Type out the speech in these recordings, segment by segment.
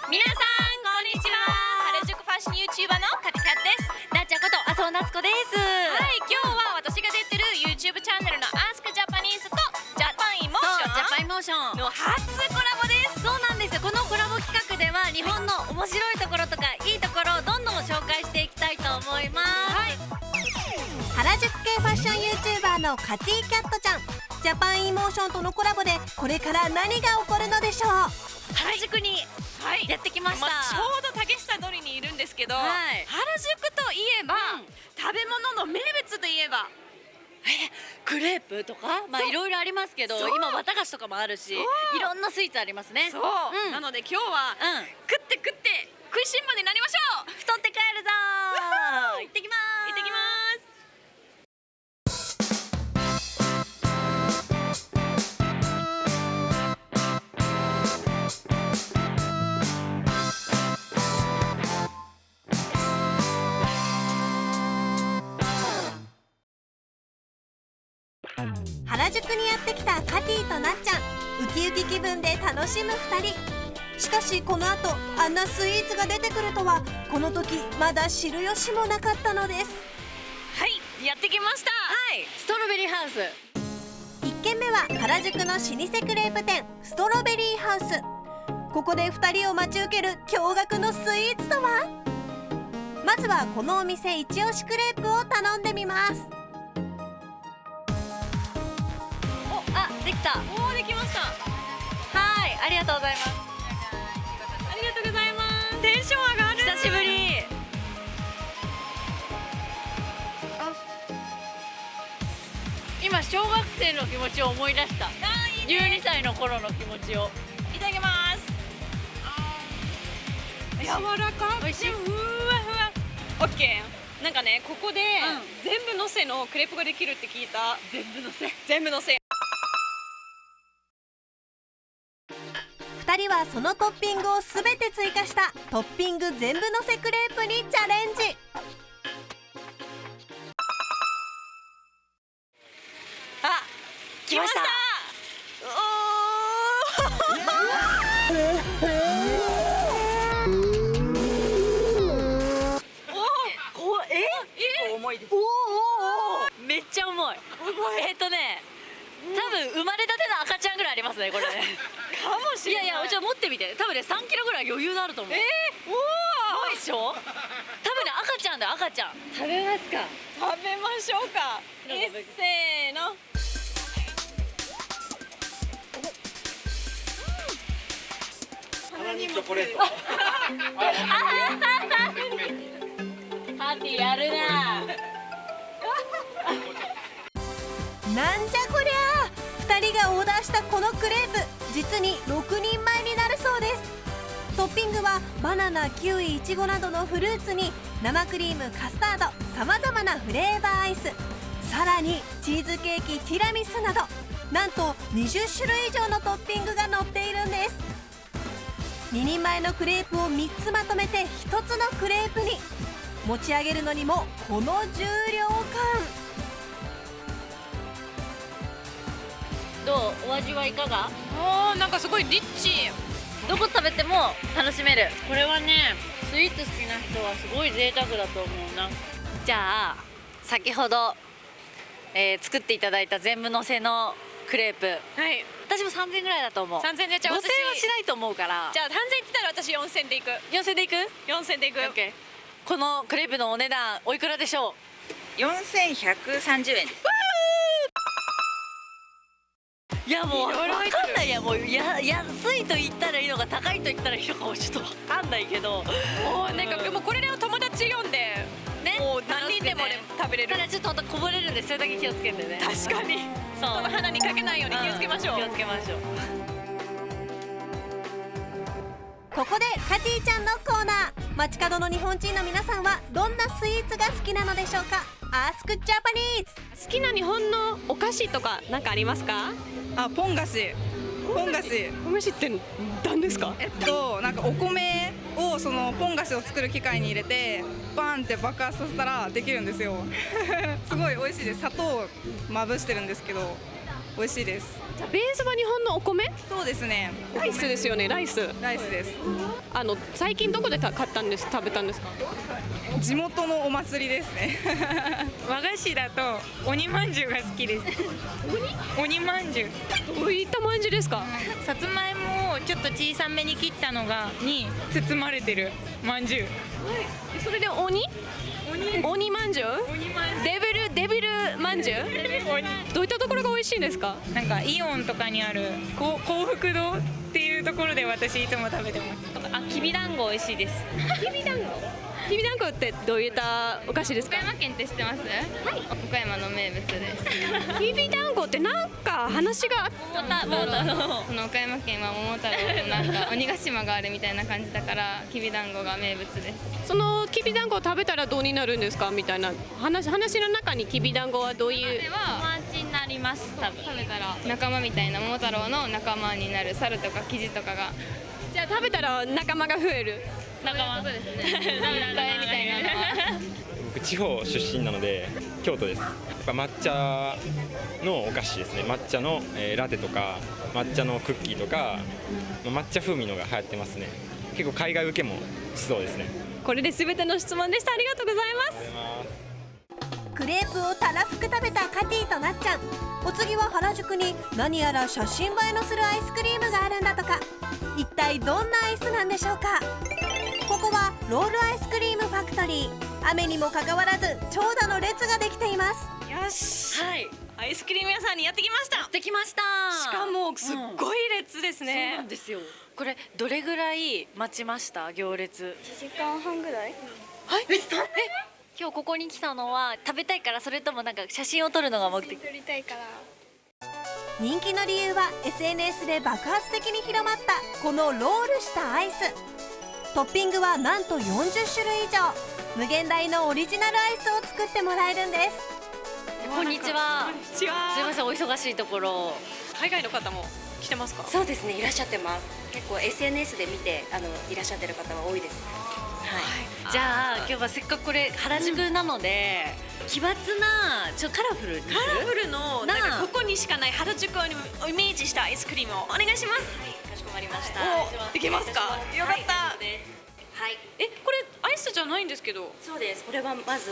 皆さんこんにちは。原宿ファッション YouTuber のカテキャットです。なっちゃんこと麻生夏子です。はい、今日は私が出てる YouTube チャンネルの Ask Japanese と Japan Emotion ジャパンイモーションの初コラボです。そうなんですよ。このコラボ企画では日本の面白いところとかいいところをどんどん紹介していきたいと思います。はい、原宿系ファッション YouTuber のカティキャットちゃん、ジャパンイモーションとのコラボでこれから何が起こるのでしょう。原宿にやってきました。ちょうど竹下通りにいるんですけど、はい、原宿といえば、食べ物の名物といえばクレープとかいろいろありますけど、今綿菓子とかもあるし、いろんなスイーツありますね。そう、なので今日は、食って食いしん坊になりましょう。太って帰るぞー。行ってきまーす。行ってきます。原宿にやってきたカティとなっちゃん、ウキウキ気分で楽しむ2人。しかしこの後あんなスイーツが出てくるとはこの時まだ知る由もなかったのです。はい、やってきました。はい、ストロベリーハウス。1軒目は原宿の老舗クレープ店ストロベリーハウス。ここで2人を待ち受ける驚愕のスイーツとは。まずはこのお店一押しクレープを頼んでみます。できた。おー、できました。はい、ありがとうございます。ありがとうございます。テンション上がる。久しぶり。今小学生の気持ちを思い出した。12歳の頃の気持ちを。いただきます。柔らかくてふわふわ。オッケー。なんかね、ここで全部のせのクレープができるって聞いた。全部のせ。2人はそのトッピングをすべて追加したトッピング全部のせクレープにチャレンジ。あ、来ました。重いです。めっちゃ重い。多分生まれたての赤ちゃんぐらいありますね、これね。かもしれない。いやいや、ちょっと持ってみて。多分ね、3キロぐらい余裕があると思う。おお。多いでしょ。多分ね、赤ちゃんだよ、赤ちゃん。食べますか。食べましょうか。せーの。鼻にチョコレート。ハティやるな。なんじゃこりゃー。2人がオーダーしたこのクレープ、実に6人前になるそうです。トッピングはバナナ、キウイ、イチゴなどのフルーツに生クリーム、カスタード、さまざまなフレーバーアイス、さらにチーズケーキ、ティラミスなどなんと20種類以上のトッピングが載っているんです。2人前のクレープを3つまとめて1つのクレープに。持ち上げるのにもこの重量感。どう、お味はいかが。なんかすごいリッチ。どこ食べても楽しめる。これはね、スイーツ好きな人はすごい贅沢だと思うな。じゃあ先ほど、作っていただいた全部のせのクレープ、はい。私も3000円ぐらいだと思う。3000で、じゃあ5000円はしないと思うから。じゃあ3000って言ったら私4000でいく。4000でいく。4000でいく。オッケー。このクレープのお値段おいくらでしょう。4130円です。いやもういろいろ入ってる分かんないや、もう安いと言ったらいいのか高いと言ったらいいのかもちょっと分かんないけど、なんかもうこれで友達呼んでね、もう何人でもね食べれる。ただちょっとほんとこぼれるんで、それだけ気をつけてね。確かに。そう、この鼻にかけないように気をつけましょう。気をつけましょう。ここでカティちゃんのコーナー。街角の日本人の皆さんはどんなスイーツが好きなのでしょうか。 Ask Japanese。 好きな日本のお菓子とか何かありますか？ポン菓子。ポン菓子。お飯って何ですか？なんかお米をそのポン菓子を作る機械に入れてバンって爆発させたらできるんですよ。すごい美味しいです。砂糖をまぶしてるんですけど美味しいです。じゃあベースは日本のお米？そうですね。ライスですよね、ライス。ライスです。最近どこで買ったんです？食べたんですか？地元のお祭りですね。和菓子だと鬼まんじゅうが好きです。鬼まんじゅう。どういったまんじゅうですか？さつまいもをちょっと小さめに切ったのがに包まれてるまんじゅう。それで鬼まんじゅう？デビルまんじゅう？どういったところが美味しいんですか？なんかイオンとかにある幸福堂っていうところで私いつも食べてます。きびだんご美味しいです。きびだんごってどういったお菓子ですか？岡山県って知ってます？はい。岡山の名物です。きびだんごってなんか話があったその岡山県は桃太郎のなんか鬼ヶ島があるみたいな感じだからきびだんごが名物です。そのきびだんごを食べたらどうになるんですかみたいな話の中にきびだんごはどういうでは友達になります。多分食べたら仲間みたいな桃太郎の仲間になる猿とかキジとかがじゃあ食べたら仲間が増える。仲間そうですね。伝えみたいなのは。僕地方出身なので京都です。やっぱ抹茶のお菓子ですね。抹茶の、ラテとか抹茶のクッキーとか抹茶風味のが流行ってますね。結構海外受けもしそうですね。これで全ての質問でした。ありがとうございます。クレープをたらふく食べたカティとなっちゃん。お次は原宿に何やら写真映えのするアイスクリームがあるんだとか。一体どんなアイスなんでしょうか？ここはロールアイスクリームファクトリー。雨にもかかわらず長蛇の列ができています。よし、はい。アイスクリーム屋さんにやってきました。できました。しかもすっごい列ですそうね。なんですよ。これどれぐらい待ちました？行列。1時間半ぐらい。今日ここに来たのは食べたいから、それともなんか写真を撮るのが目的？撮りたいから。人気の理由は SNS で爆発的に広まったこのロールしたアイス。トッピングはなんと40種類以上。無限大のオリジナルアイスを作ってもらえるんです。こんにちは。こんにちは。すいません、お忙しいところ。海外の方も来てますか？そうですね、いらっしゃってます。結構 SNS で見ていらっしゃってる方は多いです。はい。じゃあ今日はせっかくこれ原宿なので、奇抜なカラフルにする？カラフルのなんかなここにしかない原宿をイメージしたアイスクリームをお願いします。かしこまりました。お、できますか？よかった。はい、これアイスじゃないんですけど。そうです。これはまず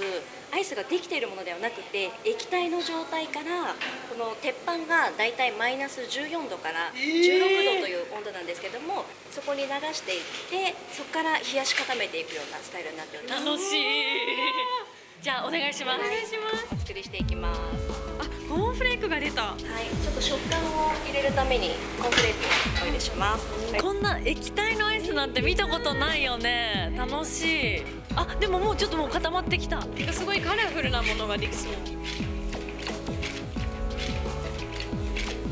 アイスができているものではなくて、液体の状態からこの鉄板がだいたいマイナス14度から16度という温度なんですけども、そこに流していってそこから冷やし固めていくようなスタイルになっております。楽しい。じゃあお願いします。お作りしていきます。あ、コーンフレークが出た。はい、ちょっと食感を入れるためにコーンフレークをお入れします。こんな液体のアイスなんて見たことないよね。楽しい。あ、でももうちょっともう固まってきた。すごいカラフルなものができそう。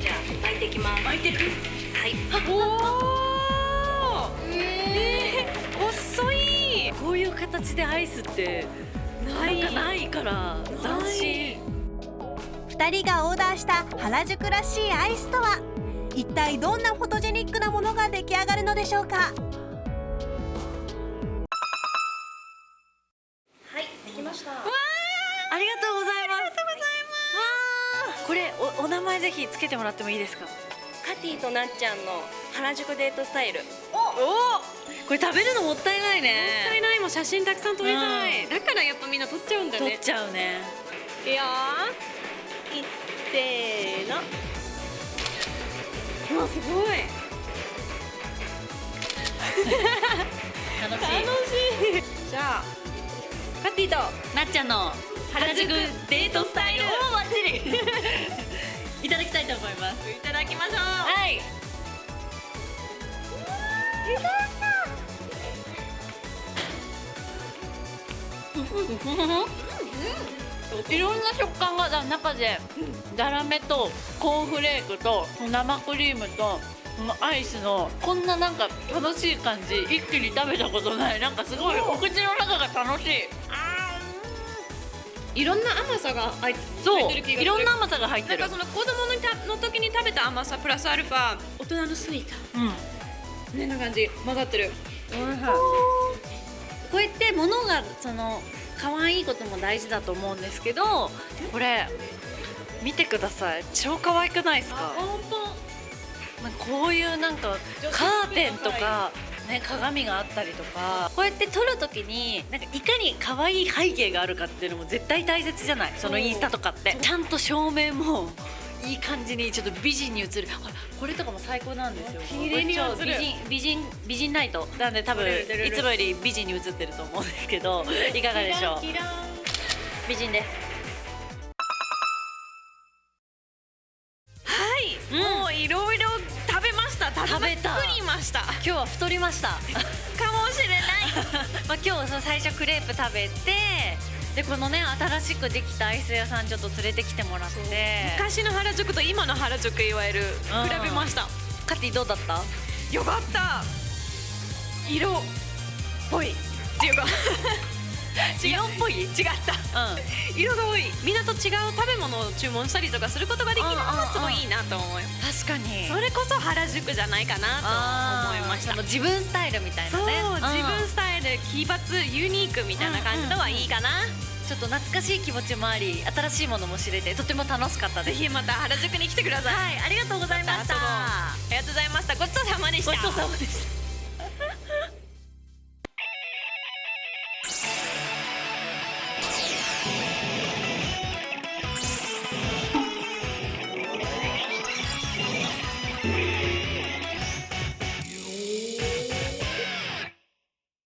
じゃあ巻いていきます。巻いてる。はい。おお。遅い。こういう形でアイスってなんかないから斬新。2人がオーダーした原宿らしいアイスとは一体どんなフォトジェニックなものが出来上がるのでしょうか？はい、できました。ありがとうございます。わー、これお名前ぜひつけてもらってもいいですか？カティとなっちゃんの原宿デートスタイル。これ食べるのもったいないね。もったいない。もう写真たくさん撮りたい。だからやっぱみんな撮っちゃうんだね。取っちゃうね。いくよー。いっせーの。うわ、すごい。楽しい。楽しい。じゃあカティとなっちゃんの原宿デートスタイル。おお、バッチリ。いただきたいと思います。いただきましょう。はい。いろんな食感が中で、ザラメとコーンフレークと生クリームとこのアイスのこんななんか楽しい感じ、一気に食べたことない。なんかすごいお口の中が楽しい。いろんな甘さが入ってそう、る気がする。いろんな甘さが入ってる。なんかその子供の時に食べた甘さプラスアルファ大人のスイートね、な感じ混ざってる。こうやって物が可愛いことも大事だと思うんですけど、これ見てください、超可愛くないですか。なんかこういうなんかカーテンとかね、鏡があったりとか、こうやって撮るときになんかいかに可愛い背景があるかっていうのも絶対大切じゃない、そのインスタとかって。ちゃんと照明もいい感じにちょっと美人に映る。これとかも最高なんですよ。綺麗に映る。美人ライトなんで多分いつもより美人に映ってると思うんですけど、いかがでしょう。美人です。はい、もういろいろ食べました。食べた。作りました。今日は太りましたかもしれない。まあ今日その最初クレープ食べて、でこのね新しくできたアイス屋さんちょっと連れてきてもらって、昔の原宿と今の原宿いわゆる比べました。カティどうだった？よかった。色っぽいっていうか色っぽい？違った、色が多い。みんなと違う食べ物を注文したりとかすることができるのがすごいいいなと思う。確かにそれこそ原宿じゃないかなと思いました。その自分スタイルみたいなね。そう、自分スタイル奇抜ユニークみたいな感じのはいいかな。ちょっと懐かしい気持ちもあり、新しいものも知れてとても楽しかったです。ぜひまた原宿に来てください。はい、ありがとうございました。ありがとうございました。ごちそうさまでした。ごちそうさまでした。